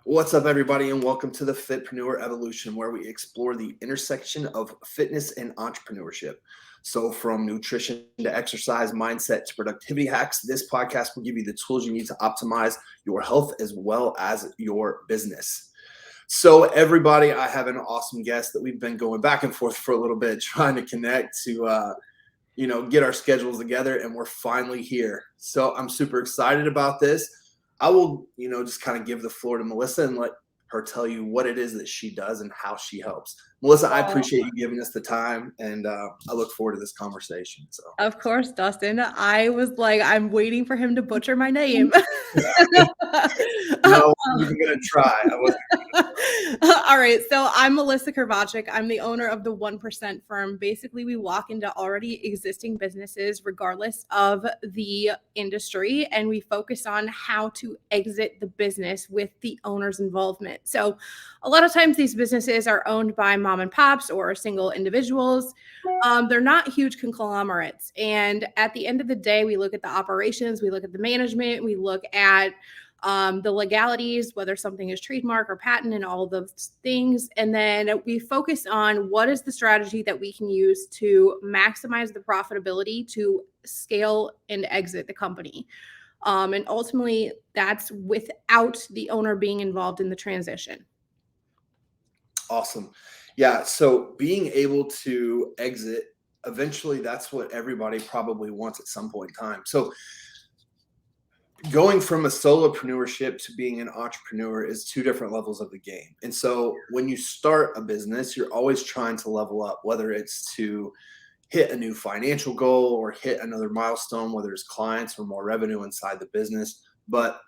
What's up, everybody, and welcome to the Fitpreneur Evolution, where we explore the intersection of fitness and entrepreneurship. So, from nutrition to exercise, mindset to productivity hacks, this podcast will give you the tools you need to optimize your health as well as your business. So, everybody, I have an awesome guest that we've been going back and forth for a little bit, trying to connect to get our schedules together, and we're finally here. So I'm super excited about this. I will, just kind of give the floor to Melissa and let her tell you what it is that she does and how she helps. Melissa, I Oh, appreciate you giving us the time, and I look forward to this conversation. So, of course, Dustin. I was like, I'm waiting for him to butcher my name. no, I wasn't even gonna try. I wasn't. All right. So I'm Melissa Kravacic. I'm the owner of the 1% firm. Basically, we walk into already existing businesses, regardless of the industry, and we focus on how to exit the business with the owner's involvement. So a lot of times these businesses are owned by mom and pops or single individuals. They're not huge conglomerates. And at the end of the day, we look at the operations, we look at the management, we look at the legalities, whether something is trademark or patent and all of those things. And then we focus on what is the strategy that we can use to maximize the profitability to scale and exit the company. And ultimately, that's without the owner being involved in the transition. Awesome. Yeah. So being able to exit eventually, that's what everybody probably wants at some point in time. So going from a solopreneurship to being an entrepreneur is two different levels of the game. And so when you start a business, you're always trying to level up, whether it's to hit a new financial goal or hit another milestone, whether it's clients or more revenue inside the business. But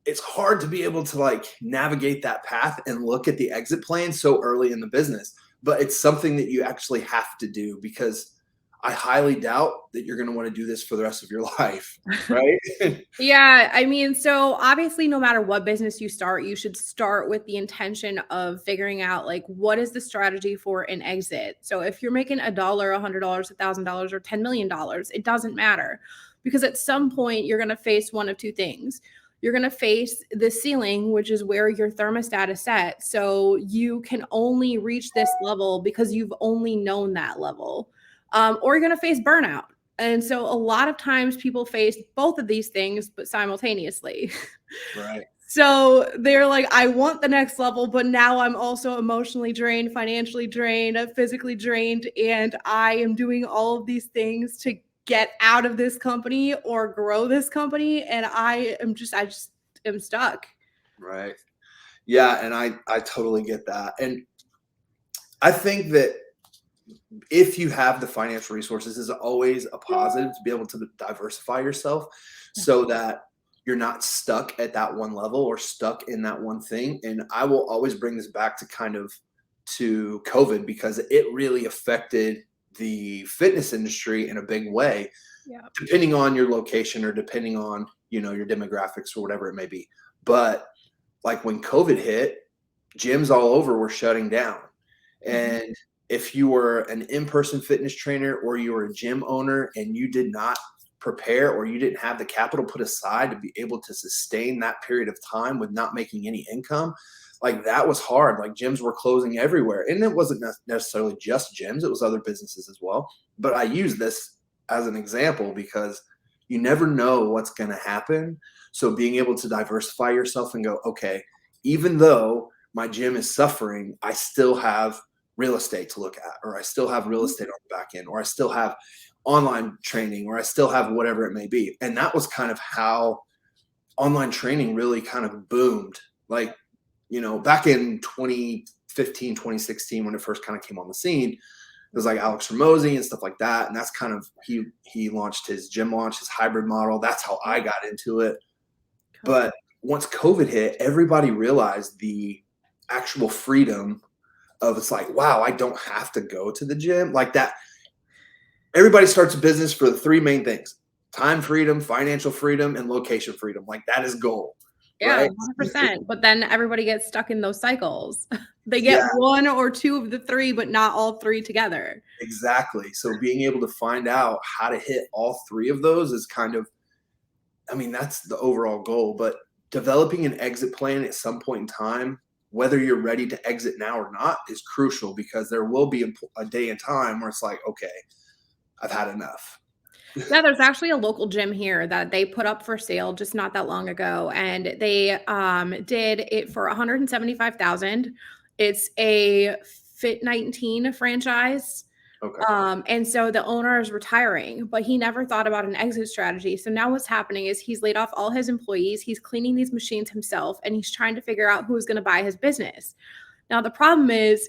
it's hard to be able to navigate that path and look at the exit plan so early in the business. But it's something that you actually have to do, because I highly doubt that you're going to want to do this for the rest of your life, right? Yeah, I mean, so obviously, no matter what business you start, you should start with the intention of figuring out like what is the strategy for an exit. So if you're making $1, $100, $1,000, or $10 million, it doesn't matter, because at some point you're going to face one of two things. You're going to face the ceiling, which is where your thermostat is set. So you can only reach this level because you've only known that level. Or you're going to face burnout. And so a lot of times people face both of these things, but simultaneously. Right. So they're like, I want the next level, but now I'm also emotionally drained, financially drained, physically drained, and I am doing all of these things to get out of this company or grow this company. And I just am stuck. Right. Yeah. And I totally get that. And I think that if you have the financial resources, is always a positive to be able to diversify yourself so that you're not stuck at that one level or stuck in that one thing. And I will always bring this back to COVID, because it really affected the fitness industry in a big way, Yeah. depending on your location or depending on, your demographics or whatever it may be. But like when COVID hit, gyms all over were shutting down. Mhm. And if you were an in-person fitness trainer or you were a gym owner and you did not prepare, or you didn't have the capital put aside to be able to sustain that period of time with not making any income, like that was hard. Like gyms were closing everywhere. And it wasn't necessarily just gyms, it was other businesses as well. But I use this as an example because you never know what's going to happen. So being able to diversify yourself and go, okay, even though my gym is suffering, I still have real estate to look at, or I still have real estate on the back end, or I still have online training, or I still have whatever it may be. And that was kind of how online training really kind of boomed. Like, back in 2015, 2016, when it first kind of came on the scene, it was like Alex Ramosi and stuff like that. And that's kind of, he launched his gym launch, his hybrid model. That's how I got into it. But once COVID hit, everybody realized the actual freedom of, it's like, wow, I don't have to go to the gym like that. Everybody starts a business for the three main things: time freedom, financial freedom, and location freedom. Like that is goal, Yeah, right? 100%. But then everybody gets stuck in those cycles. They get Yeah, one or two of the three, but not all three together. exactly. So being able to find out how to hit all three of those is kind of, I mean, that's the overall goal. But developing an exit plan at some point in time, whether you're ready to exit now or not, is crucial, because there will be a day and time where it's like, okay, I've had enough. Yeah, there's actually a local gym here that they put up for sale just not that long ago, and they did it for 175,000. It's a Fit 19 franchise. Okay. And so the owner is retiring, but he never thought about an exit strategy. So now what's happening is he's laid off all his employees, he's cleaning these machines himself, and he's trying to figure out who's going to buy his business. Now, the problem is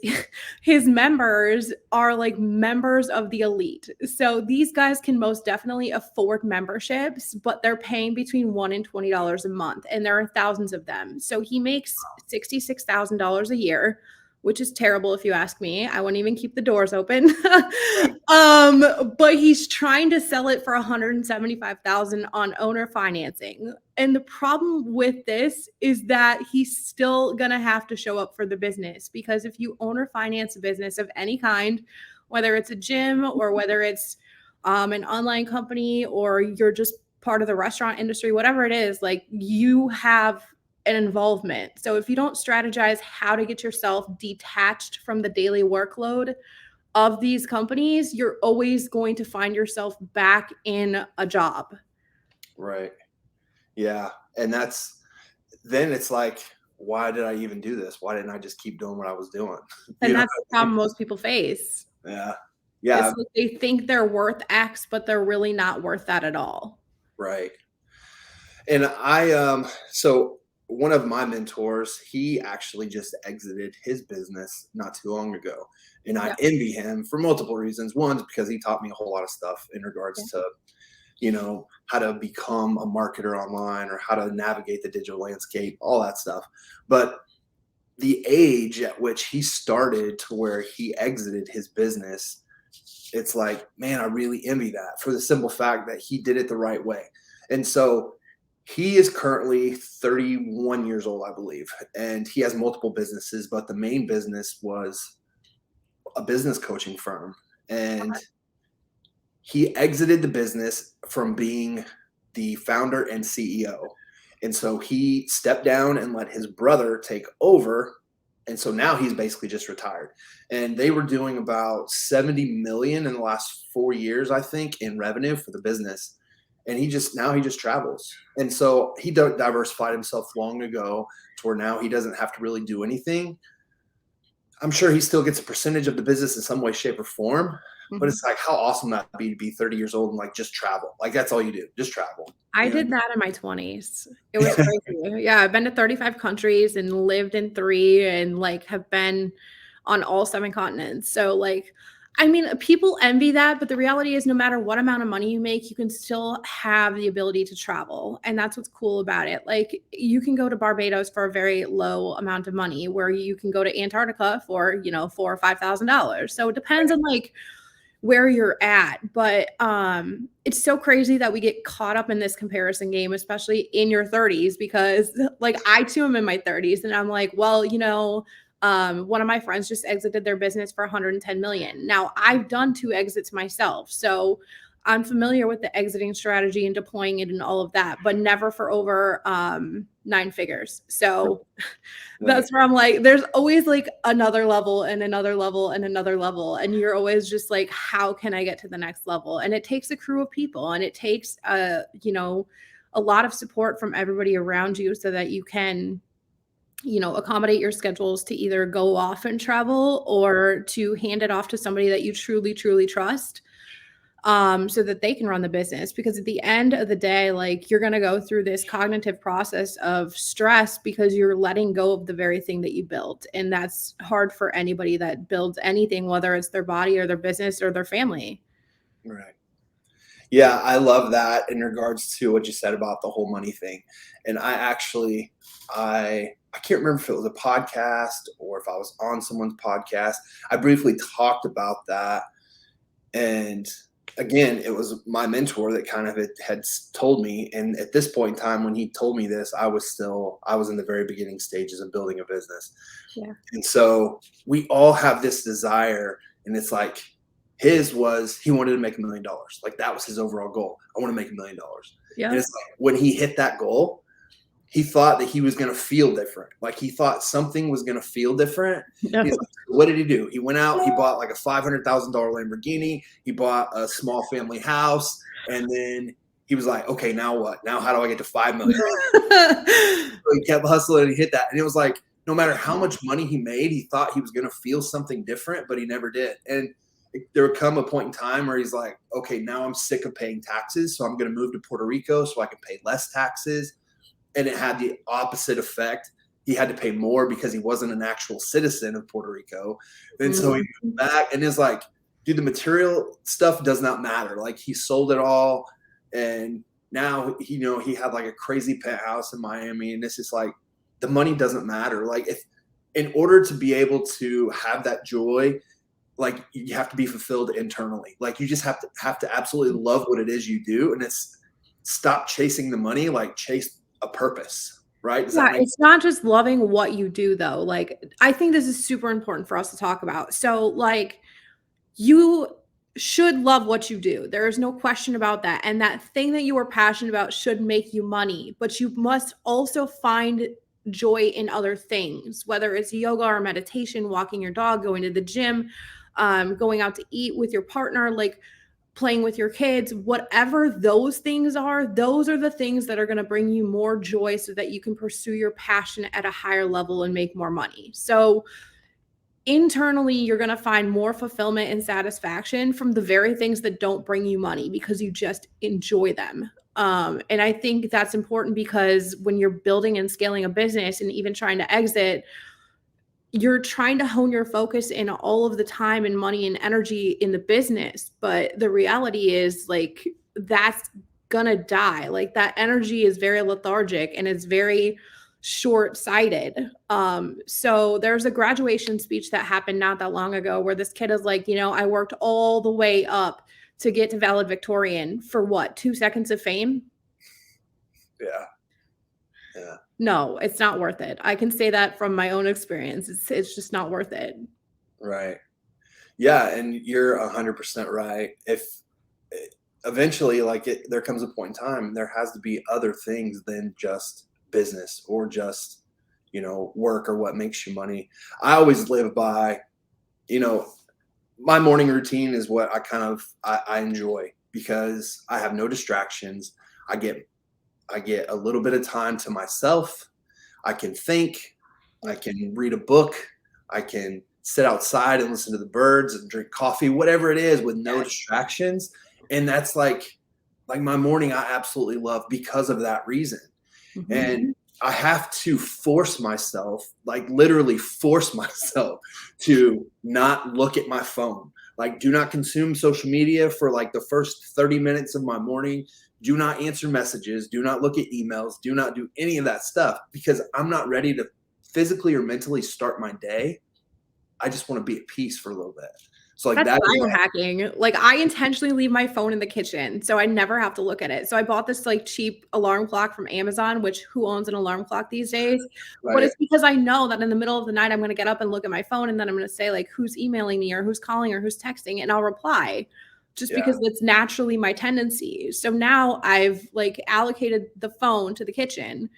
his members are like members of the elite. So these guys can most definitely afford memberships, but they're paying between $1 and $20 a month, and there are thousands of them. So he makes $66,000 a year, which is terrible if you ask me. I wouldn't even keep the doors open. But he's trying to sell it for 175,000 on owner financing. And the problem with this is that he's still going to have to show up for the business, because if you owner finance a business of any kind, whether it's a gym or whether it's an online company or you're just part of the restaurant industry, whatever it is, like, you have an involvement. So if you don't strategize how to get yourself detached from the daily workload of these companies, you're always going to find yourself back in a job. Right. Yeah. And then it's like, why did I even do this? Why didn't I just keep doing what I was doing? And that's the problem most people face. Yeah. Yeah. It's like they think they're worth X, but they're really not worth that at all. Right. And so one of my mentors, he actually just exited his business not too long ago. And I envy him for multiple reasons. One's because he taught me a whole lot of stuff in regards to, how to become a marketer online or how to navigate the digital landscape, all that stuff. But the age at which he started to where he exited his business, it's like, man, I really envy that, for the simple fact that he did it the right way. And so he is currently 31 years old, I believe, and he has multiple businesses, but the main business was a business coaching firm. And he exited the business from being the founder and CEO. And so he stepped down and let his brother take over. And so now he's basically just retired. And they were doing about 70 million in the last 4 years, I think, in revenue for the business. And he just travels. And so he diversified himself long ago to where now he doesn't have to really do anything. I'm sure he still gets a percentage of the business in some way, shape, or form. But it's like, how awesome that would be to be 30 years old and like just travel. Like, that's all you do, just travel. I did that in my 20s. It was crazy. Yeah, I've been to 35 countries and lived in 3 and like have been on all 7 continents. So like, I mean, people envy that, but the reality is no matter what amount of money you make, you can still have the ability to travel. And that's what's cool about it. Like, you can go to Barbados for a very low amount of money, where you can go to Antarctica for, $4,000 or $5,000. So it depends on like where you're at. But it's so crazy that we get caught up in this comparison game, especially in your 30s, because like I too am in my 30s and I'm like, well, one of my friends just exited their business for 110 million. Now I've done 2 exits myself, so I'm familiar with the exiting strategy and deploying it and all of that, but never for over 9 figures. So that's where I'm like, there's always like another level and another level and another level. And you're always just like, how can I get to the next level? And it takes a crew of people, and it takes, a lot of support from everybody around you so that you can, accommodate your schedules to either go off and travel or to hand it off to somebody that you truly, truly trust. So that they can run the business. Because at the end of the day, like, you're going to go through this cognitive process of stress because you're letting go of the very thing that you built. And that's hard for anybody that builds anything, whether it's their body or their business or their family. Right. Yeah, I love that in regards to what you said about the whole money thing. And I can't remember if it was a podcast or if I was on someone's podcast. I briefly talked about that. And again, it was my mentor that kind of had told me. And at this point in time, when he told me this, I was in the very beginning stages of building a business. Yeah. And so we all have this desire, and it's like, his was, he wanted to make $1 million. Like, that was his overall goal. I want to make $1 million. Yeah. And it's like, when he hit that goal, he thought that he was going to feel different. Like he thought something was going to feel different. No. He's like, what did he do? He went out, he bought like a $500,000 Lamborghini. He bought a small family house. And then he was like, okay, now what? Now how do I get to 5 million? So he kept hustling and he hit that. And it was like, no matter how much money he made, he thought he was going to feel something different, but he never did. And there would come a point in time where he's like, okay, now I'm sick of paying taxes. So I'm going to move to Puerto Rico so I can pay less taxes. And it had the opposite effect. He had to pay more because he wasn't an actual citizen of Puerto Rico. And so he moved back and is like, dude, the material stuff does not matter. Like he sold it all. And now, he had like a crazy penthouse in Miami. And it's just like, the money doesn't matter. Like if in order to be able to have that joy, like you have to be fulfilled internally. Like you just have to absolutely love what it is you do. And it's stop chasing the money, like chase a purpose, right? Yeah, it's not just loving what you do though. Like I think this is super important for us to talk about. So like you should love what you do. There is no question about that. And that thing that you are passionate about should make you money, but you must also find joy in other things, whether it's yoga or meditation, walking your dog, going to the gym, going out to eat with your partner, like playing with your kids, whatever those things are, those are the things that are going to bring you more joy so that you can pursue your passion at a higher level and make more money. So internally, you're going to find more fulfillment and satisfaction from the very things that don't bring you money because you just enjoy them. And I think that's important because when you're building and scaling a business and even trying to exit, you're trying to hone your focus in all of the time and money and energy in the business. But the reality is like, that's gonna die. Like that energy is very lethargic and it's very short-sighted. So there's a graduation speech that happened not that long ago where this kid is like, I worked all the way up to get to valedictorian for what, 2 seconds of fame? Yeah. No, it's not worth it. I can say that from my own experience. It's just not worth it. Right. Yeah. And you're 100% right. If eventually, like there comes a point in time, there has to be other things than just business or just, work or what makes you money. I always live by, my morning routine is what I enjoy because I have no distractions. I get a little bit of time to myself. I can think, I can read a book, I can sit outside and listen to the birds and drink coffee, whatever it is with no distractions. And that's like my morning I absolutely love because of that reason. Mm-hmm. And I have to force myself, like literally force myself to not look at my phone. Like do not consume social media for like the first 30 minutes of my morning. Do not answer messages. Do not look at emails. Do not do any of that stuff because I'm not ready to physically or mentally start my day. I just want to be at peace for a little bit. So like That's that biohacking. Like I intentionally leave my phone in the kitchen so I never have to look at it. So I bought this like cheap alarm clock from Amazon, which who owns an alarm clock these days? right. But it's because I know that in the middle of the night I'm going to get up and look at my phone and then I'm going to say like who's emailing me or who's calling or who's texting and I'll reply just because that's naturally my tendency. So now I've like allocated the phone to the kitchen.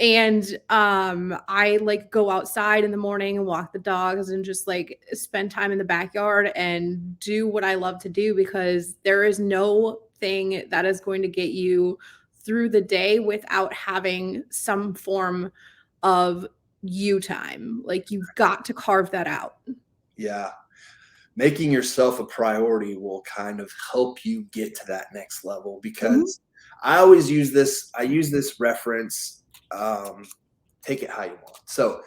And I like go outside in the morning and walk the dogs and just like spend time in the backyard and do what I love to do because there is no thing that is going to get you through the day without having some form of you time. Like you've got to carve that out. Yeah. Making yourself a priority will kind of help you get to that next level because I always use this. I use this reference. Take it how you want. So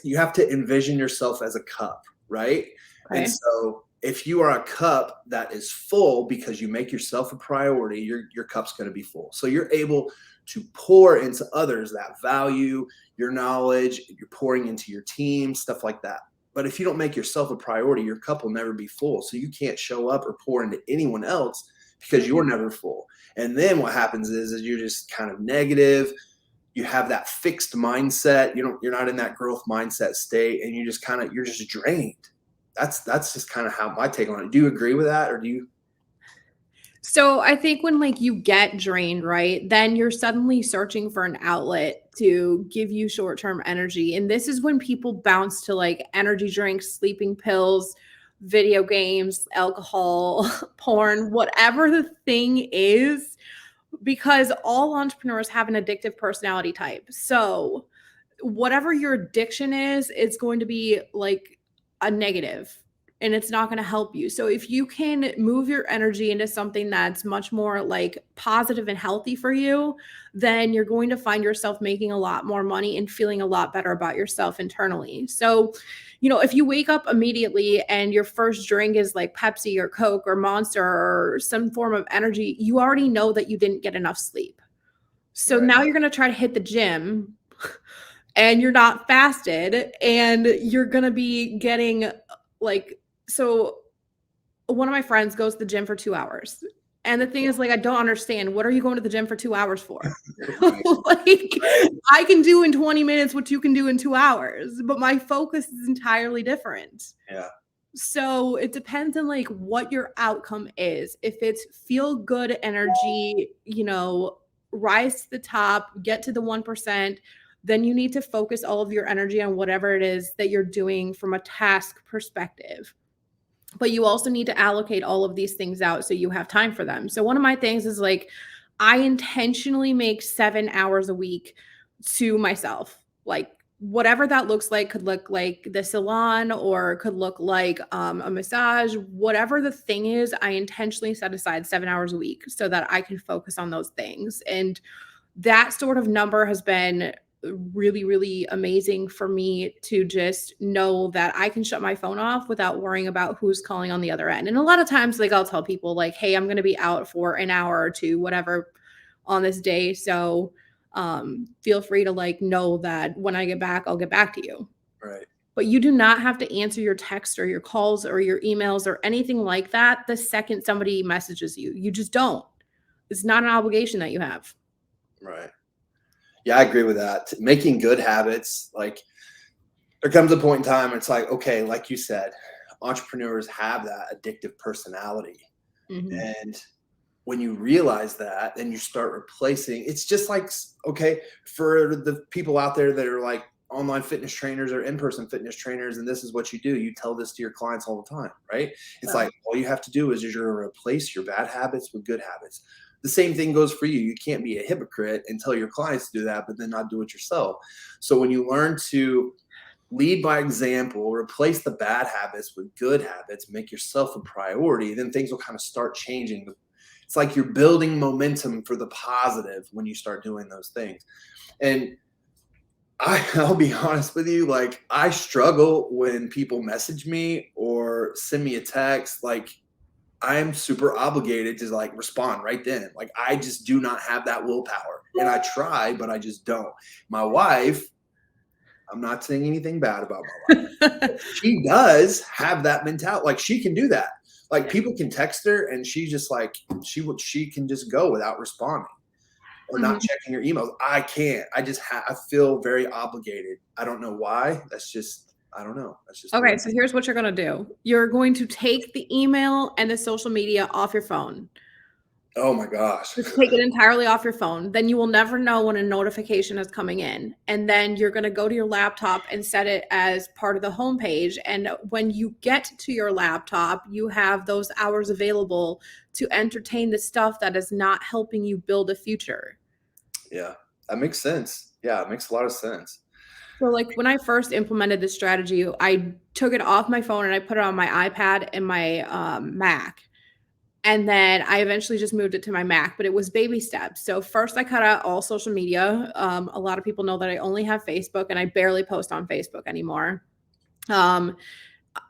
you have to envision yourself as a cup, right? Okay. And so if you are a cup that is full because you make yourself a priority, your cup's going to be full. So you're able to pour into others that value your knowledge, you're pouring into your team, stuff like that. But if you don't make yourself a priority, your cup will never be full. So you can't show up or pour into anyone else because you're never full. And then what happens is you're just kind of negative. You have that fixed mindset. You're not in that growth mindset state, and you're just drained. That's just kind of how my take on it. Do you agree with that, or do you? So I think when like you get drained, right, then you're suddenly searching for an outlet to give you short-term energy. And this is when people bounce to like energy drinks, sleeping pills, video games, alcohol, porn, whatever the thing is, because all entrepreneurs have an addictive personality type. So whatever your addiction is, it's going to be like a negative and it's not going to help you. So if you can move your energy into something that's much more like positive and healthy for you, then you're going to find yourself making a lot more money and feeling a lot better about yourself internally. So, if you wake up immediately and your first drink is like Pepsi or Coke or Monster or some form of energy, you already know that you didn't get enough sleep. So Right. now you're going to try to hit the gym and you're not fasted and you're going to be getting like, so one of my friends goes to the gym for 2 hours. And the thing is, like, I don't understand. What are you going to the gym for 2 hours for? Right. Like, Right. I can do in 20 minutes what you can do in 2 hours, but my focus is entirely different. Yeah. So it depends on like what your outcome is. If it's feel good energy, rise to the top, get to the 1%, then you need to focus all of your energy on whatever it is that you're doing from a task perspective. But you also need to allocate all of these things out so you have time for them. So one of my things is like I intentionally make 7 hours a week to myself. Like whatever that looks like, could look like the salon or could look like a massage, whatever the thing is, I intentionally set aside 7 hours a week so that I can focus on those things. And that sort of number has been really, really amazing for me to just know that I can shut my phone off without worrying about who's calling on the other end. And a lot of times, like I'll tell people, like, hey, I'm going to be out for an hour or two, whatever, on this day. So feel free to like know that when I get back, I'll get back to you. Right. But you do not have to answer your texts or your calls or your emails or anything like that the second somebody messages you. You just don't. It's not an obligation that you have. Right. Yeah, I agree with that. Making good habits, like there comes a point in time it's like, okay, like you said, entrepreneurs have that addictive personality. Mhm. And when you realize that, then you start replacing. It's just like, okay, for the people out there that are like online fitness trainers or in-person fitness trainers, and this is what you do. You tell this to your clients all the time, right? It's Yeah. like all you have to do is you're going to replace your bad habits with good habits. The same thing goes for you. You can't be a hypocrite and tell your clients to do that, but then not do it yourself. So when you learn to lead by example, replace the bad habits with good habits, make yourself a priority, then things will kind of start changing. It's like you're building momentum for the positive when you start doing those things. And I'll be honest with you, like I struggle when people message me or send me a text. Like I'm super obligated to like respond right then. Like I just do not have that willpower. And I try, but I just don't. My wife, I'm not saying anything bad about my wife. She does have that mentality. Like she can do that. Like Yeah. people can text her and she just like she can just go without responding or not Mhm. checking her emails. I can't. I feel very obligated. I don't know why. That's just I don't know. That's just the way. Okay, so here's what you're gonna do. You're going to take the email and the social media off your phone. Oh my gosh. Just take it entirely off your phone. Then you will never know when a notification is coming in. And then you're gonna go to your laptop and set it as part of the homepage. And when you get to your laptop, you have those hours available to entertain the stuff that is not helping you build a future. Yeah, that makes sense. Yeah, it makes a lot of sense. So, like, when I first implemented this strategy, I took it off my phone and I put it on my iPad and my Mac. And then I eventually just moved it to my Mac, but it was baby steps. So, first, I cut out all social media. A lot of people know that I only have Facebook and I barely post on Facebook anymore. Um,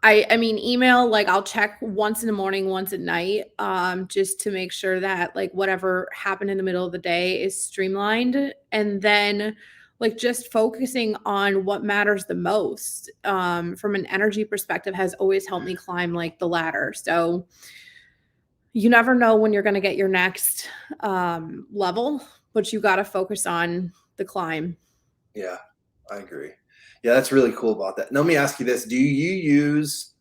I mean, email, like, I'll check once in the morning, once at night, just to make sure that, like, whatever happened in the middle of the day is streamlined. And then, like, just focusing on what matters the most, from an energy perspective has always helped me climb, like, the ladder. So, you never know when you're gonna get your next, level, but you gotta focus on the climb. Yeah, I agree. Yeah, that's really cool about that. Now, let me ask you this. Do you use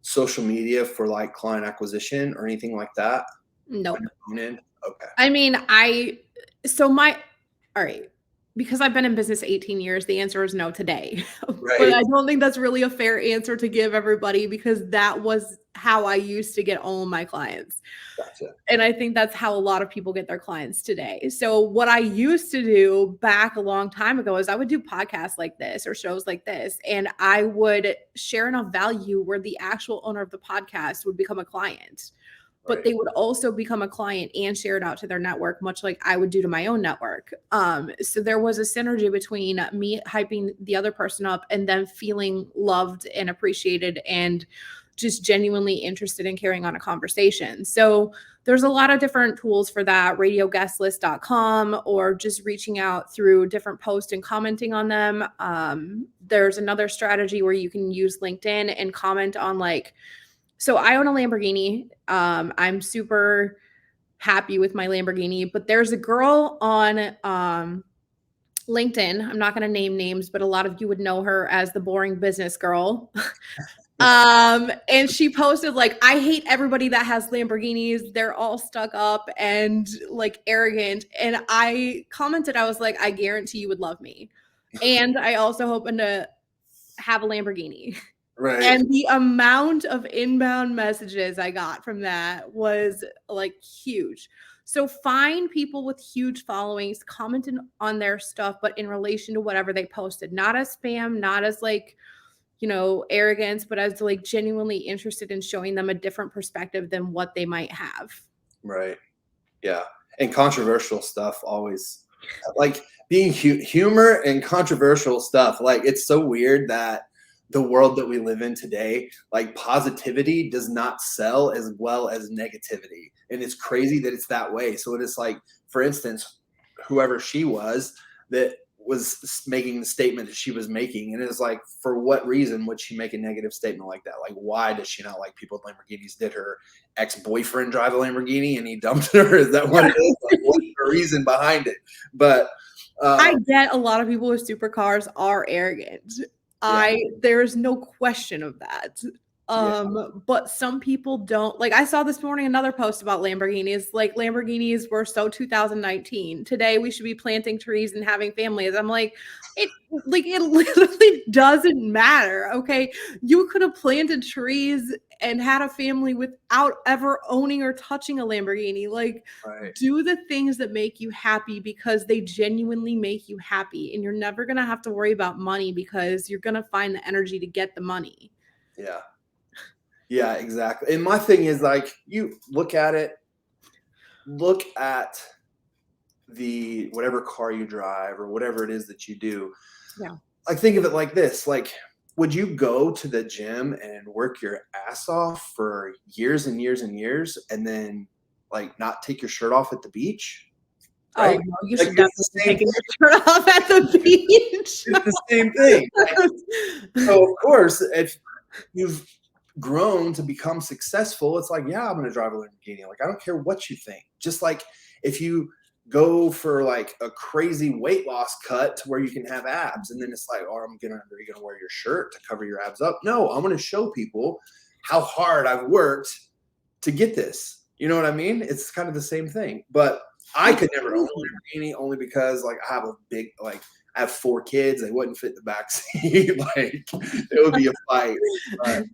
social media for like client acquisition or anything like that? Nope. Okay. I mean, all right, because I've been in business 18 years, the answer is no today. But Right. I don't think that's really a fair answer to give everybody because that was how I used to get all of my clients. Gotcha. And I think that's how a lot of people get their clients today. So what I used to do back a long time ago is I would do podcasts like this or shows like this, and I would share enough value where the actual owner of the podcast would become a client, but Right. they would also become a client and share it out to their network, much like I would do to my own network. So there was a synergy between me hyping the other person up and them feeling loved and appreciated and just genuinely interested in carrying on a conversation. So there's a lot of different tools for that, radioguestlist.com, or just reaching out through different posts and commenting on them. There's another strategy where you can use LinkedIn and comment on so I own a Lamborghini. I'm super happy with my Lamborghini, but there's a girl on LinkedIn. I'm not going to name names, but a lot of you would know her as the boring business girl. And she posted I hate everybody that has Lamborghinis. They're all stuck up and arrogant. And I commented, I was like, I guarantee you would love me. And I also happen to have a Lamborghini. Right. And the amount of inbound messages I got from that was huge. So find people with huge followings, commenting on their stuff, but in relation to whatever they posted, not as spam, not as arrogance, but as genuinely interested in showing them a different perspective than what they might have. Right. Yeah. And controversial stuff always being humor and controversial stuff. It's so weird that the world that we live in today, positivity does not sell as well as negativity. And it's crazy that it's that way. So it is for instance, whoever she was that was making the statement that she was making. And it's for what reason would she make a negative statement like that? Why does she not like people with Lamborghinis? Did her ex-boyfriend drive a Lamborghini and he dumped her? Is that what it is? What's the reason behind it? But I get a lot of people with supercars are arrogant. There's no question of that. But some people don't. I saw this morning another post about Lamborghinis. Lamborghinis were so 2019. Today we should be planting trees and having families. I'm it literally doesn't matter. Okay. You could have planted trees and had a family without ever owning or touching a Lamborghini. right. Do the things that make you happy because they genuinely make you happy. And you're never going to have to worry about money because you're going to find the energy to get the money. Yeah. Yeah, exactly. And my thing is you look at the whatever car you drive or whatever it is that you do. Yeah. Think of it like this. Would you go to the gym and work your ass off for years and years and years and then not take your shirt off at the beach? Right? Oh, no, you should definitely take your shirt off at the beach. It's the same thing. So of course, if you've grown to become successful, it's yeah, I'm going to drive a Lamborghini. I don't care what you think. Just if you go for a crazy weight loss cut to where you can have abs, and then it's oh, are you going to wear your shirt to cover your abs up? No, I'm going to show people how hard I've worked to get this. You know what I mean? It's kind of the same thing. But I could never own a Lamborghini only because I have a big I have 4 kids. They wouldn't fit in the back seat. It would be a fight. But,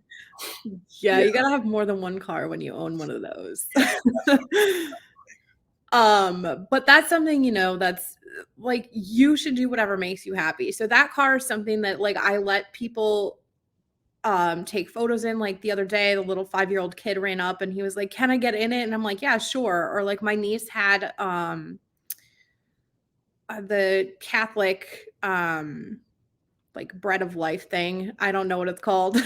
yeah, you gotta have more than one car when you own one of those. But that's something, that's you should do whatever makes you happy. So that car is something that I let people take photos in. The other day, the little 5-year-old kid ran up and he was like, can I get in it? And I'm like, yeah, sure. Or my niece had the Catholic bread of life thing. I don't know what it's called.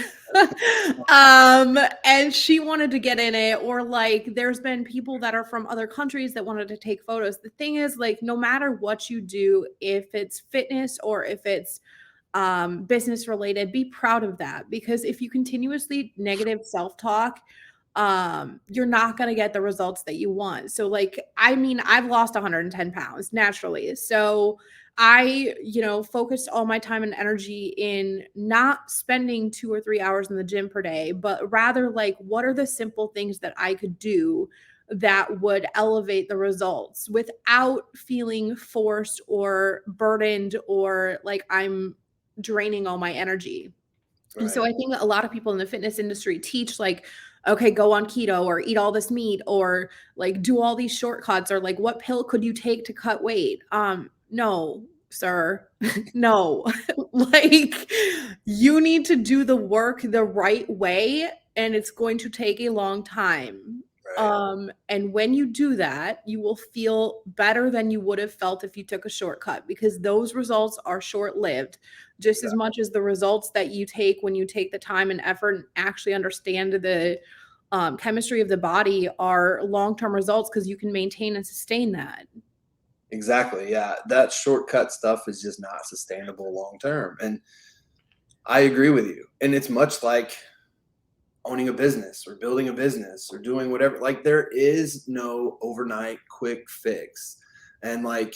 And she wanted to get in it. Or there's been people that are from other countries that wanted to take photos. The thing is no matter what you do, if it's fitness or if it's business related, be proud of that, because if you continuously negative self-talk, you're not going to get the results that you want. So I've lost 110 pounds naturally. So I, focused all my time and energy in not spending 2 or 3 hours in the gym per day, but rather what are the simple things that I could do that would elevate the results without feeling forced or burdened or like I'm draining all my energy. And so Right. I think that a lot of people in the fitness industry teach like, okay, go on keto or eat all this meat or like do all these shortcuts or like what pill could you take to cut weight? No, sir. No. Like you need to do the work the right way and it's going to take a long time. Right. And when you do that, you will feel better than you would have felt if you took a shortcut because those results are short-lived just as much as the results that you take when you take the time and effort and actually understand the chemistry of the body are long-term results because you can maintain and sustain that. Exactly. Yeah. That shortcut stuff is just not sustainable long term. And I agree with you. And it's much like owning a business or building a business or doing whatever. Like there is no overnight quick fix. And like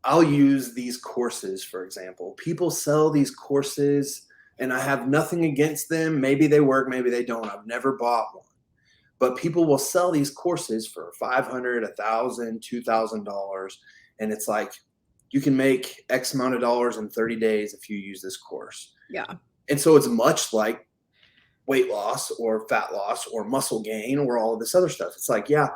I'll use these courses, for example. People sell these courses and I have nothing against them. Maybe they work, maybe they don't. I've never bought one. But people will sell these courses for $500, $1,000, $2,000. And it's like, you can make X amount of dollars in 30 days if you use this course. Yeah. And so it's much like weight loss or fat loss or muscle gain or all of this other stuff. It's like, yeah,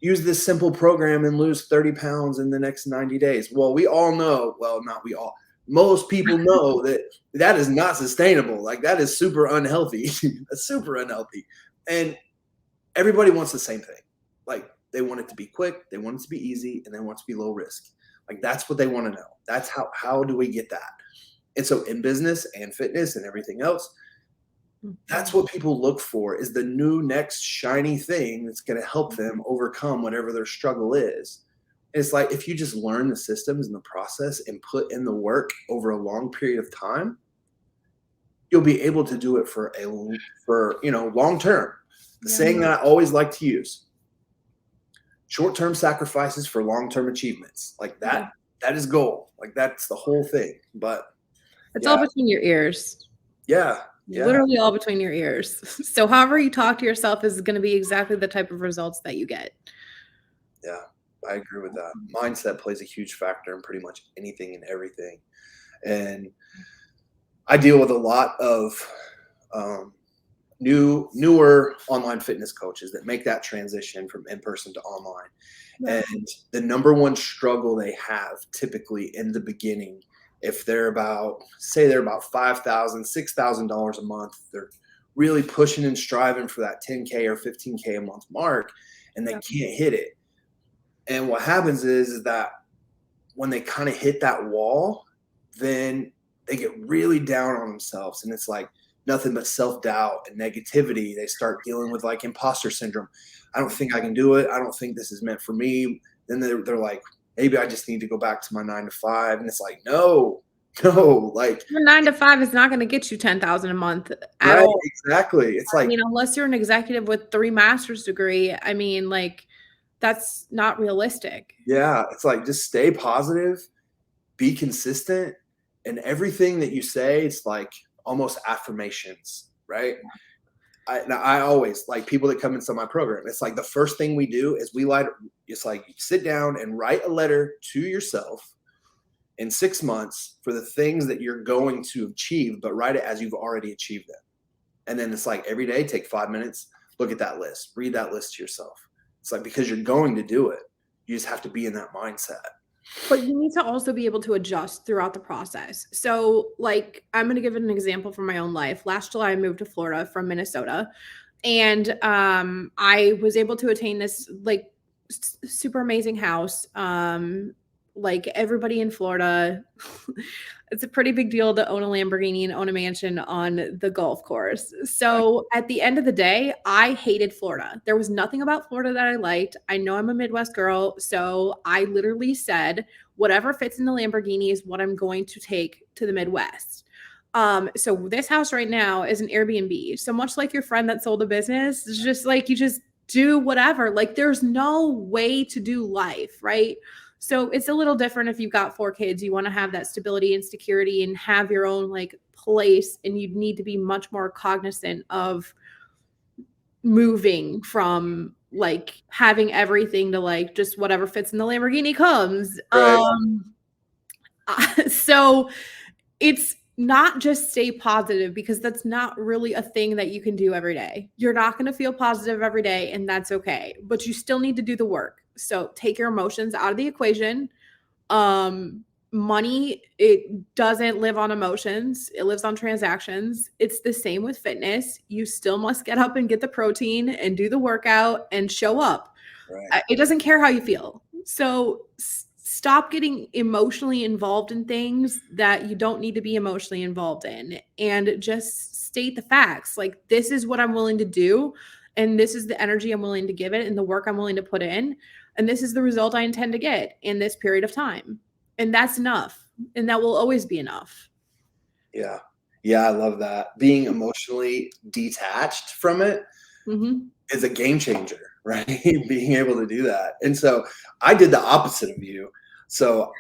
use this simple program and lose 30 pounds in the next 90 days. Well, we all know, well, not we all, most people know that that is not sustainable. Like that is super unhealthy. That's super unhealthy. And everybody wants the same thing. Like they want it to be quick, they want it to be easy, and they want it to be low risk. Like that's what they want to know. That's how do we get that? And so in business and fitness and everything else, that's what people look for is the new next shiny thing that's going to help them overcome whatever their struggle is. It's like if you just learn the systems and the process and put in the work over a long period of time, you'll be able to do it for long term. The saying that I always like to use: short-term sacrifices for long-term achievements. Like that is goal. Like that's the whole thing. But it's all between your ears. Yeah. Literally all between your ears. So however you talk to yourself is going to be exactly the type of results that you get. Yeah, I agree with that. Mindset plays a huge factor in pretty much anything and everything. And I deal with a lot of newer online fitness coaches that make that transition from in-person to online. Yeah. And the number one struggle they have typically in the beginning, if they're about $5,000, $6,000 a month, they're really pushing and striving for that 10K or 15K a month mark, and they can't hit it. And what happens is that when they kind of hit that wall, then they get really down on themselves, and it's like nothing but self-doubt and negativity. They start dealing with like imposter syndrome. I don't think I can do it. I don't think this is meant for me. Then they're like, maybe I just need to go back to my 9 to 5. And it's like, no, like your 9 to 5 is not going to get you 10,000 a month at right, all. Exactly. It's like, unless you're an executive with 3 master's degree, like that's not realistic. Yeah. It's like, just stay positive, be consistent. And everything that you say, it's like almost affirmations, right? I always like people that come into my program. It's like the first thing we do is it's like you sit down and write a letter to yourself in 6 months for the things that you're going to achieve, but write it as you've already achieved them. And then it's like every day, take 5 minutes, look at that list, read that list to yourself. It's like, because you're going to do it, you just have to be in that mindset. But you need to also be able to adjust throughout the process. So, like, I'm going to give an example from my own life. Last July, I moved to Florida from Minnesota, and I was able to attain this like super amazing house. Like everybody in Florida, it's a pretty big deal to own a Lamborghini and own a mansion on the golf course. So at the end of the day, I hated Florida. There was nothing about Florida that I liked. I know I'm a Midwest girl. So I literally said, whatever fits in the Lamborghini is what I'm going to take to the Midwest. So this house right now is an Airbnb. So much like your friend that sold a business, it's just like you just do whatever. Like there's no way to do life, right? So it's a little different if you've got 4 kids. You want to have that stability and security and have your own like place, and you need to be much more cognizant of moving from like having everything to like just whatever fits in the Lamborghini comes. Right. So it's not just stay positive, because that's not really a thing that you can do every day. You're not going to feel positive every day, and that's okay. But you still need to do the work. So take your emotions out of the equation. Um, Money, it doesn't live on emotions, it lives on transactions. It's the same with fitness. You still must get up and get the protein and do the workout and show up. Right. It doesn't care how you feel. So stop getting emotionally involved in things that you don't need to be emotionally involved in, and just state the facts. Like, this is what I'm willing to do, and this is the energy I'm willing to give it, and the work I'm willing to put in, and this is the result I intend to get in this period of time. And that's enough. And that will always be enough. Yeah. Yeah, I love that. Being emotionally detached from it Mm-hmm. is a game changer, right? Being able to do that. And so I did the opposite of you. So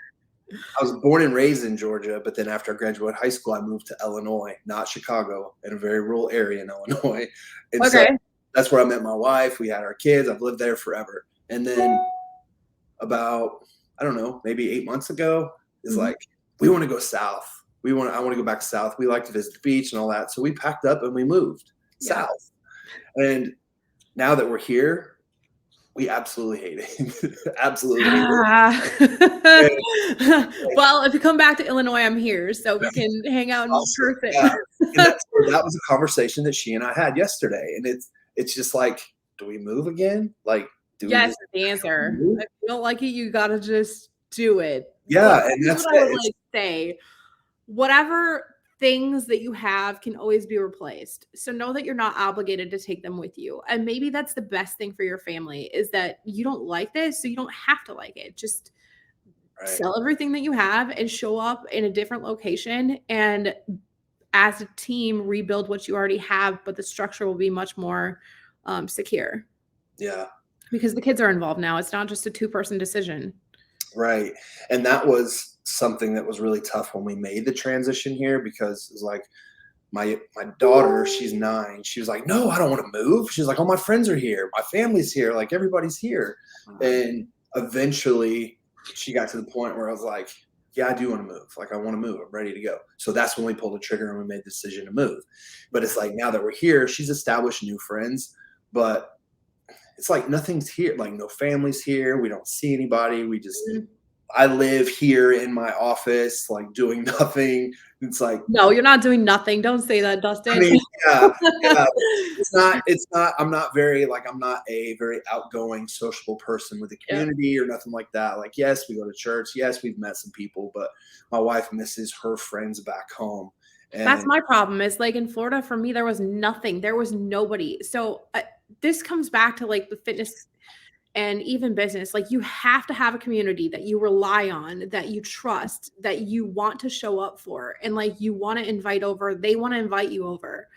I was born and raised in Georgia, but then after I graduated high school, I moved to Illinois, not Chicago, in a very rural area in Illinois. And so Okay. that's where I met my wife. We had our kids. I've lived there forever. And then about, I don't know, maybe 8 months ago, is Mm-hmm. like, we want to go south. I want to go back south. We like to visit the beach and all that. So we packed up and we moved Yeah. south. And now that we're here, we absolutely hate it. Absolutely hate it. Well, if you come back to Illinois, I'm here, so we can hang out in Awesome. person. Yeah. And that was a conversation that she and I had yesterday. And it's just like, do we move again? Like, do we Yes, just the answer. move? If you don't like it, you gotta just do it. But Yeah. And here's that's what I would it. like to say. Whatever things that you have can always be replaced. So know that you're not obligated to take them with you. And maybe that's the best thing for your family, is that you don't like this, so you don't have to like it. Just Right. sell everything that you have and show up in a different location, and as a team rebuild what you already have, but the structure will be much more secure, Yeah. because the kids are involved now. It's not just a two-person decision. Right. And that was something that was really tough when we made the transition here, because it's like my daughter, she's 9. She was like, "No, I don't want to move." She's like, "All my friends are here. My family's here. Like, everybody's here." And eventually she got to the point where I was like, "Yeah, I do want to move. Like, I want to move. I'm ready to go." So that's when we pulled the trigger and we made the decision to move. But it's like, now that we're here, she's established new friends, but it's like nothing's here. Like, no family's here. We don't see anybody. I live here in my office, like, doing nothing. It's like, No, you're not doing nothing. Don't say that, I Dustin. mean, yeah, yeah. It's not, I'm not a very outgoing, sociable person with the Yeah. community or nothing like that. Like, yes, we go to church. Yes, we've met some people, but my wife misses her friends back home. That's And my problem. Is like in Florida, for me, there was nothing. There was nobody. So this comes back to like the fitness and even business. Like, you have to have a community that you rely on, that you trust, that you want to show up for, and like you want to invite over. They want to invite you over.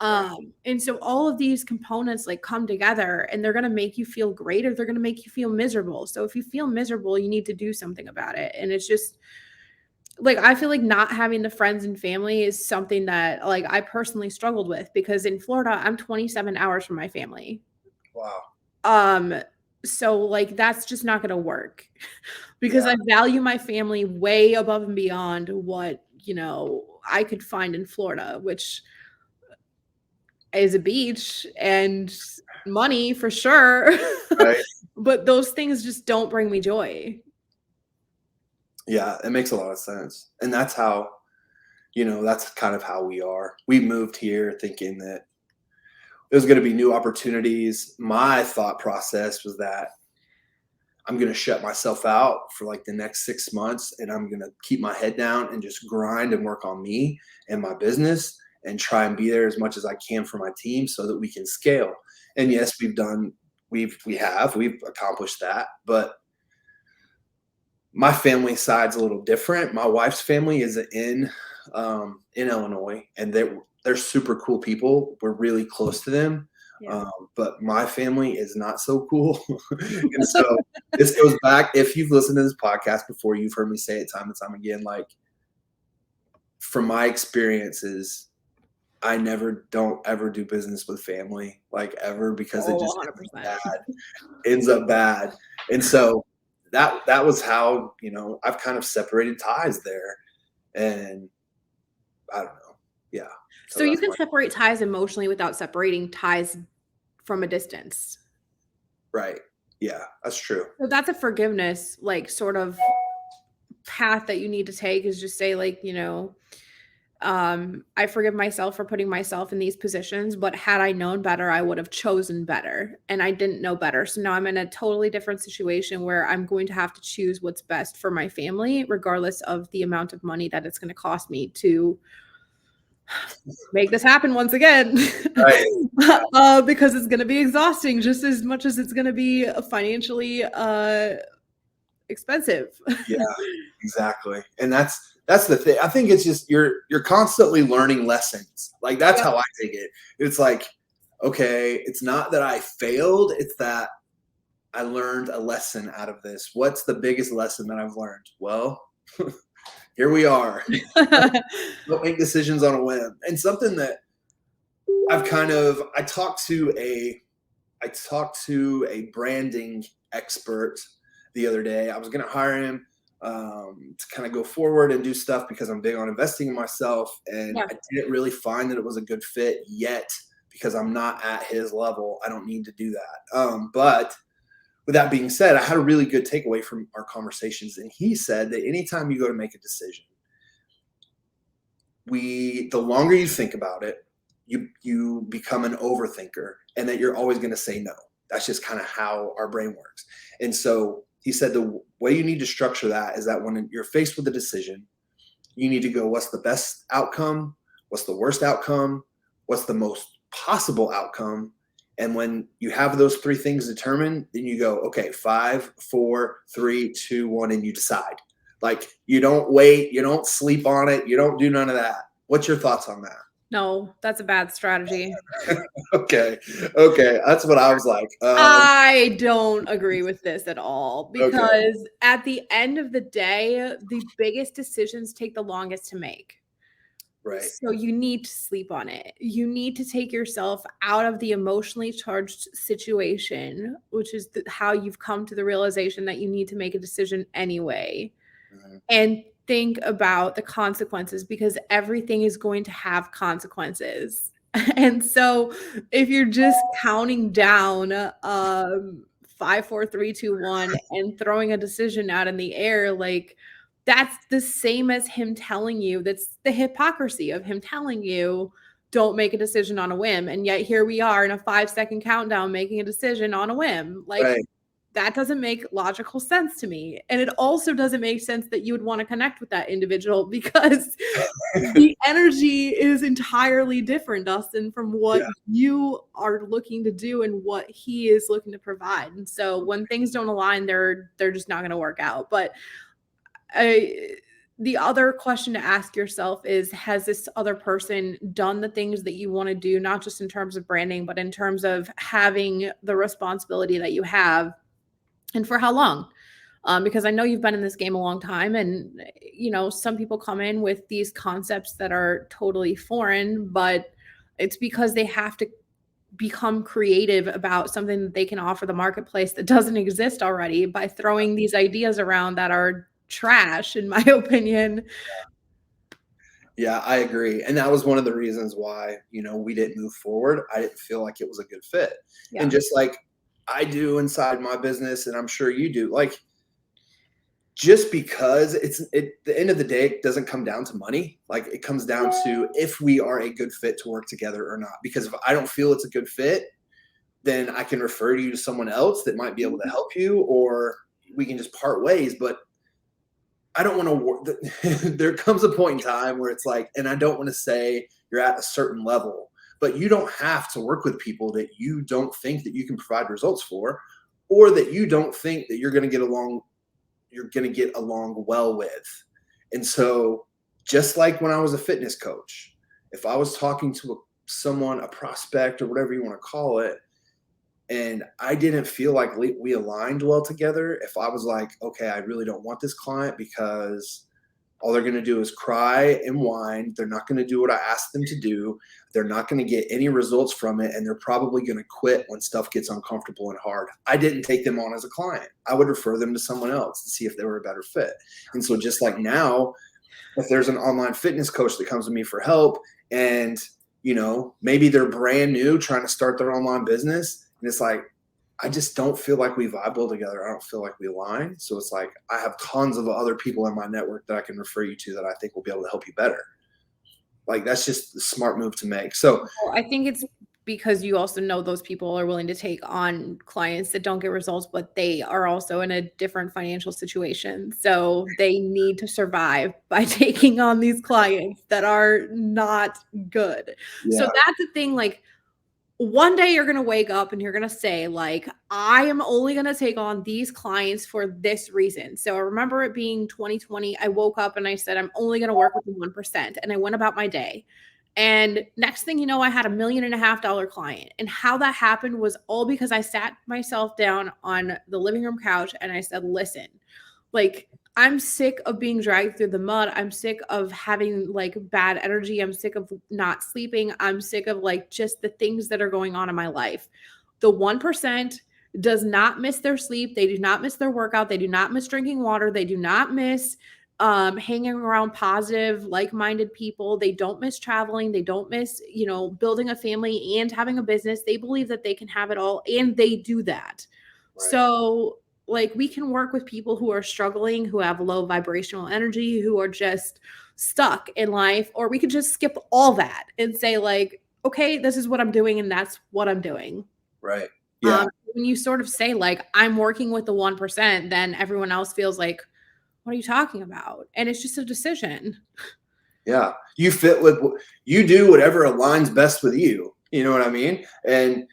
And so all of these components like come together, and they're going to make you feel great, or they're going to make you feel miserable. So if you feel miserable, you need to do something about it. And it's just like, I feel like not having the friends and family is something that like I personally struggled with, because in Florida, I'm 27 hours from my family. wow, Um, so like that's just not gonna work, because yeah, I value my family way above and beyond what, I could find in Florida, which is a beach and money for sure. right, But those things just don't bring me joy. yeah, it makes a lot of sense, and that's kind of how we are. We moved here thinking that there's going to be new opportunities. My thought process was that I'm going to shut myself out for like the next 6 months, and I'm going to keep my head down and just grind and work on me and my business and try and be there as much as I can for my team so that we can scale. And yes, we've accomplished that, but my family side's a little different. My wife's family is in Illinois, and they're super cool people. We're really close to them. Yeah. But my family is not so cool. And so this goes back. If you've listened to this podcast before, you've heard me say it time and time again. Like, from my experiences, I never don't ever do business with family, like, ever, because it Oh, just 100%. ends up bad. And so that was how, I've kind of separated ties there. And I don't know. Yeah. So So you that's can my separate ties emotionally without separating ties from a distance. right. Yeah, that's true. So that's a forgiveness, like, sort of path that you need to take, is just say, like, I forgive myself for putting myself in these positions, but had I known better, I would have chosen better. And I didn't know better. So now I'm in a totally different situation where I'm going to have to choose what's best for my family, regardless of the amount of money that it's going to cost me to make this happen once again. Right. Because it's going to be exhausting just as much as it's going to be financially expensive. Yeah, exactly. And that's the thing. I think it's just you're constantly learning lessons. Like, that's Yep. how I take it. It's like, okay, it's not that I failed, it's that I learned a lesson out of this. What's the biggest lesson that I've learned? Well, here we are. Don't make decisions on a whim. And something that I talked to a branding expert the other day. I was going to hire him to kind of go forward and do stuff because I'm big on investing in myself. And Yeah. I didn't really find that it was a good fit yet because I'm not at his level. I don't need to do that. But with that being said, I had a really good takeaway from our conversations. And he said that anytime you go to make a decision, the longer you think about it, you become an overthinker, and that you're always going to say no. That's just kind of how our brain works. And so he said the way you need to structure that is that when you're faced with a decision, you need to go, what's the best outcome? What's the worst outcome? What's the most possible outcome? And when you have those three things determined, then you go, okay, 5, 4, 3, 2, 1, and you decide. Like, you don't wait, you don't sleep on it, you don't do none of that. What's your thoughts on that? No, that's a bad strategy. Okay. Okay. That's what I was like. I don't agree with this at all, Okay. because at the end of the day, the biggest decisions take the longest to make. Right. So you need to sleep on it. You need to take yourself out of the emotionally charged situation, which is how you've come to the realization that you need to make a decision anyway, Mhm. and think about the consequences, because everything is going to have consequences. And so if you're just counting down 5, 4, 3, 2, 1 and throwing a decision out in the air, like, that's the same as him telling you, that's the hypocrisy of him telling you don't make a decision on a whim. And yet here we are in a 5-second countdown making a decision on a whim. Like, Right. that doesn't make logical sense to me. And it also doesn't make sense that you would want to connect with that individual, because the energy is entirely different, Dustin, from what Yeah. you are looking to do and what he is looking to provide. And so when things don't align, they're just not going to work out. But the other question to ask yourself is, has this other person done the things that you want to do, not just in terms of branding, but in terms of having the responsibility that you have, and for how long? Because I know you've been in this game a long time, and some people come in with these concepts that are totally foreign, but it's because they have to become creative about something that they can offer the marketplace that doesn't exist already, by throwing these ideas around that are trash, in my opinion. Yeah, I agree. And that was one of the reasons why, we didn't move forward. I didn't feel like it was a good fit. And Yeah. just like I do inside my business, and I'm sure you do, like, just because the end of the day, it doesn't come down to money. Like, it comes down to if we are a good fit to work together or not. Because if I don't feel it's a good fit, then I can refer you to someone else that might be able to Mhm. help you, or we can just part ways. But I don't want to work. There comes a point in time where it's like, and I don't want to say you're at a certain level, but you don't have to work with people that you don't think that you can provide results for, or that you don't think that you're going to get along well with. And so, just like when I was a fitness coach, if I was talking to someone, a prospect, or whatever you want to call it, and I didn't feel like we aligned well together, if I was like, okay, I really don't want this client because All they're going to do is cry and whine. They're not going to do what I asked them to do. They're not going to get any results from it. And they're probably going to quit when stuff gets uncomfortable and hard. I didn't take them on as a client. I would refer them to someone else to see if they were a better fit. And so just like now, if there's an online fitness coach that comes to me for help and, you know, maybe they're brand new trying to start their online business, and it's like, I just don't feel like we vibe well together. I don't feel like we align. So it's like, I have tons of other people in my network that I can refer you to that I think will be able to help you better. Like, that's just the smart move to make. So Well, I think it's because you also know those people are willing to take on clients that don't get results, but they are also in a different financial situation. So they need to survive by taking on these clients that are not good. So yeah, that's the thing. Like, one day you're going to wake up and you're going to say, like, I am only going to take on these clients for this reason. So I remember it being 2020. I woke up and I said, I'm only going to work with the 1%. And I went about my day. And next thing you know, I had $1.5 million client. And how that happened was all because I sat myself down on the living room couch and I said, listen, like, I'm sick of being dragged through the mud. I'm sick of having like bad energy. I'm sick of not sleeping. I'm sick of like just the things that are going on in my life. The 1% does not miss their sleep. They do not miss their workout. They do not miss drinking water. They do not miss hanging around positive, like-minded people. They don't miss traveling. They don't miss, you know, building a family and having a business. They believe that they can have it all, and they do that. right. So like, we can work with people who are struggling, who have low vibrational energy, who are just stuck in life, or we could just skip all that and say, like, okay, this is what I'm doing and that's what I'm doing. Right. Yeah. When you sort of say, like, I'm working with the 1%, then everyone else feels like, what are you talking about? And it's just a decision. Yeah. You fit with, you do whatever aligns best with you. You know what I mean? And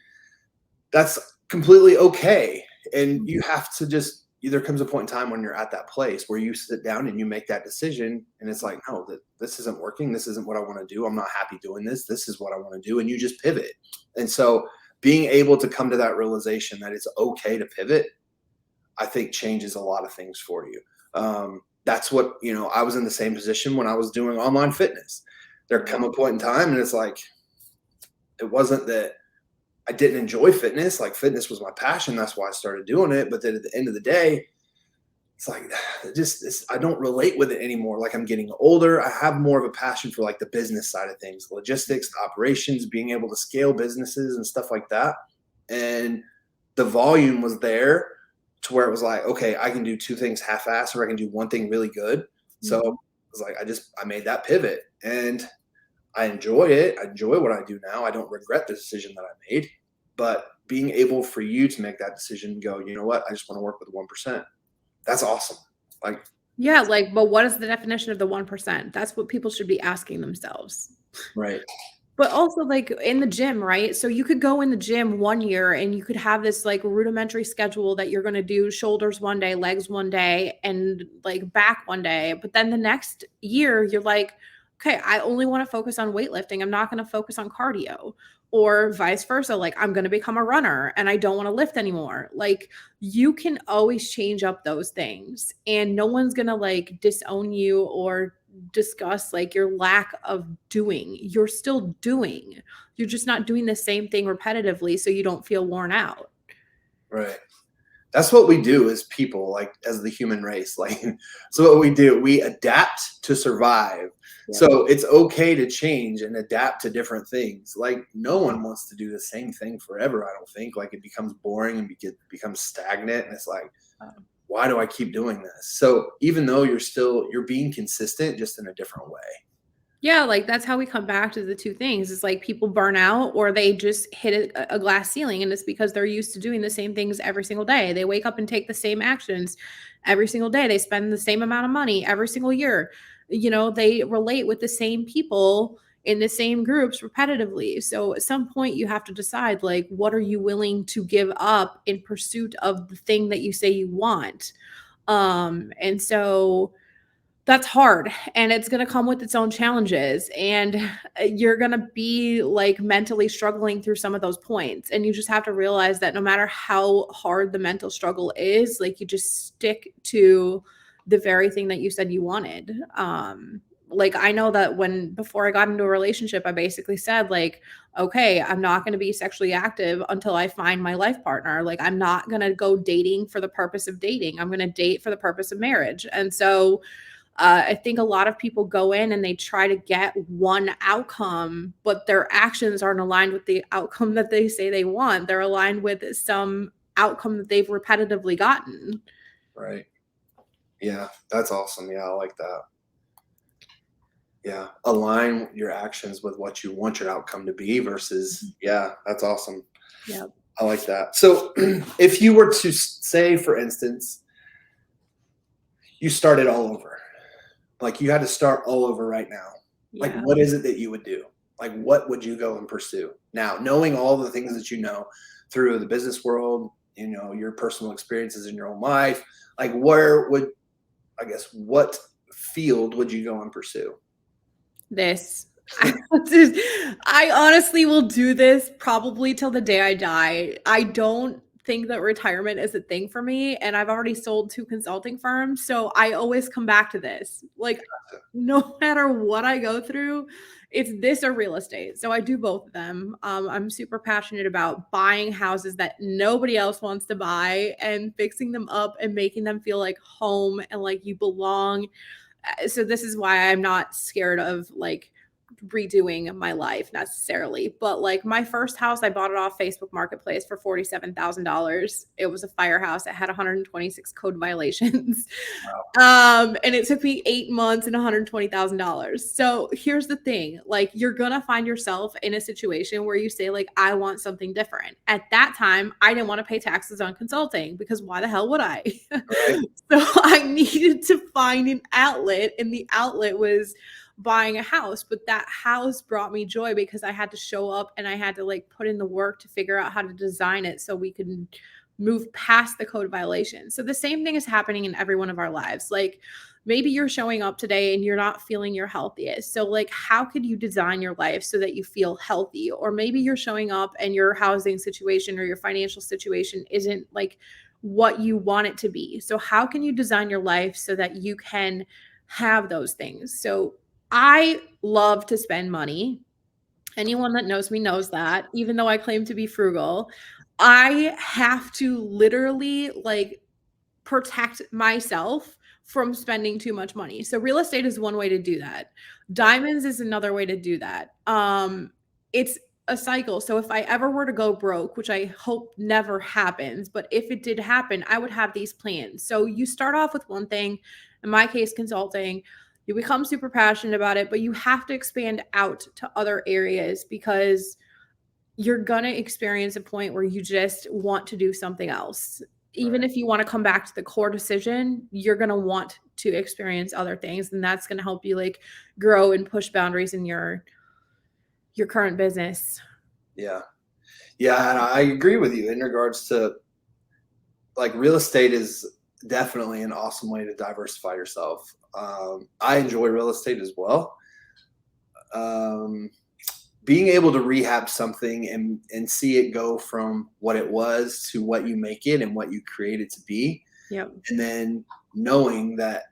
that's completely okay. And you have to just, there comes a point in time when you're at that place where you sit down and you make that decision and it's like, no, this isn't working. This isn't what I want to do. I'm not happy doing this. This is what I want to do. And you just pivot. And so being able to come to that realization that it's okay to pivot, I think changes a lot of things for you. That's what, you know, I was in the same position when I was doing online fitness. There come a point in time and it's like, it wasn't that I didn't enjoy fitness. Like, fitness was my passion. That's why I started doing it. But then at the end of the day, it's like, I don't relate with it anymore. Like, I'm getting older. I have more of a passion for like the business side of things, logistics, operations, being able to scale businesses and stuff like that. And the volume was there to where it was like, okay, I can do two things half-assed, or I can do one thing really good. So it was like, I made that pivot and I enjoy it. I enjoy what I do now. I don't regret the decision that I made, but being able for you to make that decision and go, you know what, I just want to work with the 1%. That's awesome. Like, Yeah, like, but what is the definition of the 1%? That's what people should be asking themselves. right. But also, like, in the gym, right? So you could go in the gym one year and you could have this like rudimentary schedule that you're going to do shoulders one day, legs one day, and like back one day. But then the next year, you're like, okay, I only want to focus on weightlifting. I'm not going to focus on cardio, or vice versa. Like, I'm going to become a runner and I don't want to lift anymore. Like, you can always change up those things, and no one's going to like disown you or discuss like your lack of doing. You're still doing. You're just not doing the same thing repetitively so you don't feel worn out. Right. That's what we do as people, like as the human race. Like, so what we do, we adapt to survive. Yeah. So it's okay to change and adapt to different things. Like, no one wants to do the same thing forever, I don't think. Like, it becomes boring and becomes stagnant. And it's like, why do I keep doing this? So even though you're being consistent, just in a different way. Yeah, like, that's how we come back to the two things. It's like people burn out or they just hit a glass ceiling, and it's because they're used to doing the same things every single day. They wake up and take the same actions every single day. They spend the same amount of money every single year. You know, they relate with the same people in the same groups repetitively. So at some point you have to decide, like, what are you willing to give up in pursuit of the thing that you say you want? And so that's hard, and it's going to come with its own challenges, and you're going to be like mentally struggling through some of those points, and you just have to realize that no matter how hard the mental struggle is, like, you just stick to the very thing that you said you wanted. Like I know that before I got into a relationship, I basically said like, okay, I'm not going to be sexually active until I find my life partner. Like I'm not going to go dating for the purpose of dating. I'm going to date for the purpose of marriage. And so I think a lot of people go in and they try to get one outcome, but their actions aren't aligned with the outcome that they say they want. They're aligned with some outcome that they've repetitively gotten. Right. Yeah, that's awesome. Yeah, I like that. Yeah, align your actions with what you want your outcome to be versus, yeah, that's awesome. Yeah. I like that. So, if you were to say, for instance, you started all over, like you had to start all over right now, like Yeah. what is it that you would do? Like, what would you go and pursue now, knowing all the things that you know through the business world, you know, your personal experiences in your own life? Like, where would, I guess, what field would you go and pursue? This. I honestly will do this probably till the day I die. I don't think that retirement is a thing for me, and I've already sold 2 consulting firms, so I always come back to this. Like, no matter what I go through, it's this or real estate. So I do both of them. I'm super passionate about buying houses that nobody else wants to buy and fixing them up and making them feel like home and like you belong. So this is why I'm not scared of like redoing my life necessarily. But like my first house, I bought it off Facebook Marketplace for $47,000. It was a firehouse. It had 126 code violations. And it took me 8 months and $120,000. So here's the thing, like you're gonna find yourself in a situation where you say, like, I want something different. At that time, I didn't want to pay taxes on consulting because why the hell would I? Right. So I needed to find an outlet, and the outlet was buying a house. But that house brought me joy because I had to show up and I had to like put in the work to figure out how to design it so we could move past the code violation. So the same thing is happening in every one of our lives. Like maybe you're showing up today and you're not feeling your healthiest. So like how could you design your life so that you feel healthy? Or maybe you're showing up and your housing situation or your financial situation isn't like what you want it to be. So how can you design your life so that you can have those things? So I love to spend money. Anyone that knows me knows that, even though I claim to be frugal, I have to literally like protect myself from spending too much money. So real estate is one way to do that. Diamonds is another way to do that. It's a cycle. So if I ever were to go broke, which I hope never happens, but if it did happen, I would have these plans. So you start off with one thing, in my case, consulting. You become super passionate about it, but you have to expand out to other areas because you're going to experience a point where you just want to do something else. Even Right. if you want to come back to the core decision, you're going to want to experience other things, and that's going to help you like grow and push boundaries in your current business. Yeah. Yeah, and I agree with you in regards to like real estate is definitely an awesome way to diversify yourself. I enjoy real estate as well. Um, Being able to rehab something and see it go from what it was to what you make it and what you create it to be, Yep. and then knowing that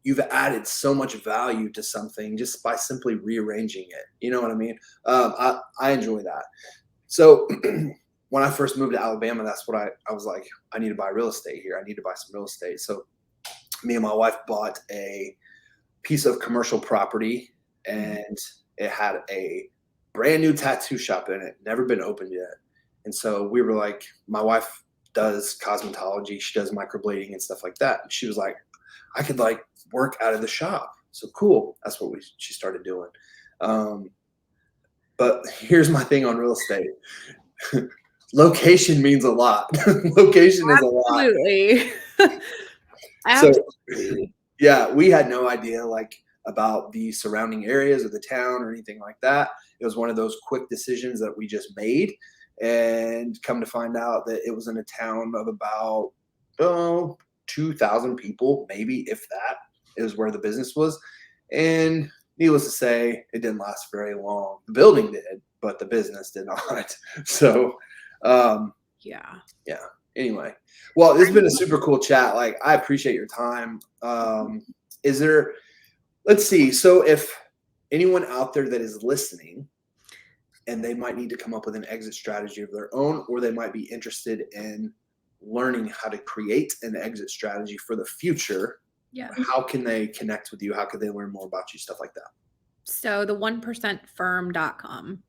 you've added so much value to something just by simply rearranging it. You know what I mean? I enjoy that. So when I first moved to Alabama, that's what I was like, I need to buy real estate here. I need to buy some real estate. So me and my wife bought a piece of commercial property, and it had a brand new tattoo shop in it, never been opened yet. And so we were like, my wife does cosmetology, she does microblading and stuff like that. And she was like, I could like work out of the shop. So cool. That's what she started doing. But here's my thing on real estate. Location means a lot. Location is a lot. Absolutely. So Absolutely. yeah, we had no idea like about the surrounding areas of the town or anything like that. It was one of those quick decisions that we just made, and come to find out that it was in a town of about 2,000 people, maybe if that is where the business was. And needless to say, it didn't last very long. The building did, but the business did not. So, Yeah. yeah. Anyway, well, this has been a super cool chat. Like, I appreciate your time. Is there, let's see. So if anyone out there that is listening and they might need to come up with an exit strategy of their own, or they might be interested in learning how to create an exit strategy for the future, how can they connect with you? How can they learn more about you? Stuff like that. So the 1%firm.com.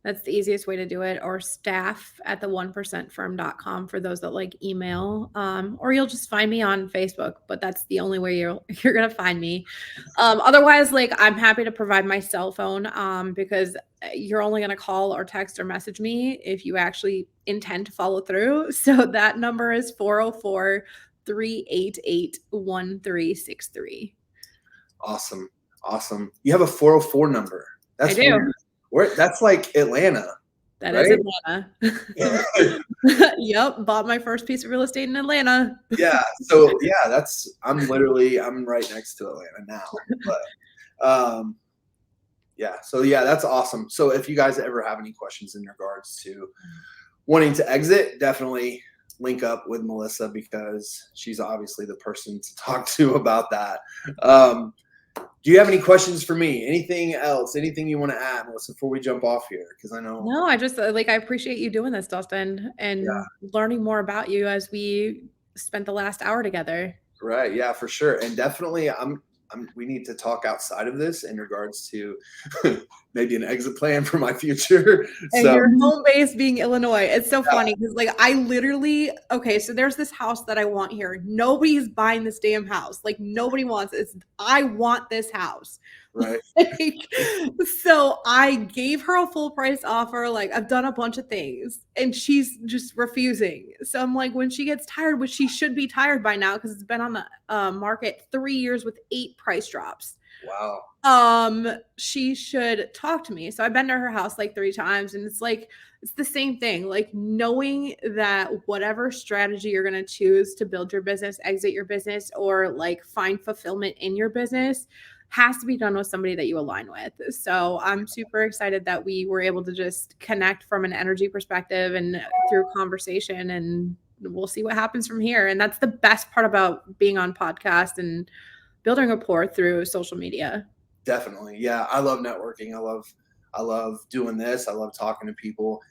That's the easiest way to do it, or staff at the 1%firm.com for those that like email. Or you'll just find me on Facebook, but that's the only way you're gonna find me. Otherwise, like, I'm happy to provide my cell phone because you're only gonna call or text or message me if you actually intend to follow through. So that number is 404-388-1363. Awesome. You have a 404 number. That's I do. weird. That's like Atlanta. That right? is Atlanta. Yep. Bought my first piece of real estate in Atlanta. Yeah. So yeah, I'm right next to Atlanta now. But yeah. So yeah, that's awesome. So if you guys ever have any questions in regards to wanting to exit, definitely link up with Melissa because she's obviously the person to talk to about that. Do you have any questions for me? Anything else? Anything you want to add, Melissa, before we jump off here? Because I know. No, I just I appreciate you doing this, Dustin, and learning more about you as we spent the last hour together. Right. Yeah, for sure. And definitely we need to talk outside of this in regards to maybe an exit plan for my future. And your home base being Illinois. It's so funny because like I literally, okay, so there's this house that I want here. Nobody's buying this damn house. Like nobody wants it. I want this house. Right. So I gave her a full price offer. Like I've done a bunch of things and she's just refusing. So I'm like, when she gets tired, which she should be tired by now because it's been on the market 3 years with 8 price drops. Wow. She should talk to me. So I've been to her house like 3 times and it's like, it's the same thing. Like knowing that whatever strategy you're going to choose to build your business, exit your business, or like find fulfillment in your business has to be done with somebody that you align with. So I'm super excited that we were able to just connect from an energy perspective and through conversation, and we'll see what happens from here. And that's the best part about being on podcast and building rapport through social media. Definitely. Yeah. I love networking. I love doing this. I love talking to people,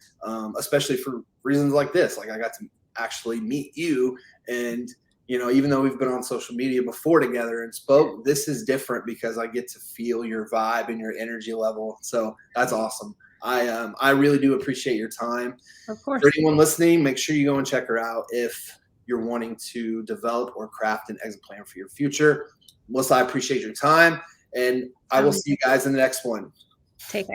especially for reasons like this. Like I got to actually meet you, and even though we've been on social media before together and spoke, this is different because I get to feel your vibe and your energy level. So that's awesome. I really do appreciate your time. Of course. For anyone listening, make sure you go and check her out if you're wanting to develop or craft an exit plan for your future. Melissa, I appreciate your time, and I will see you guys in the next one. Take care.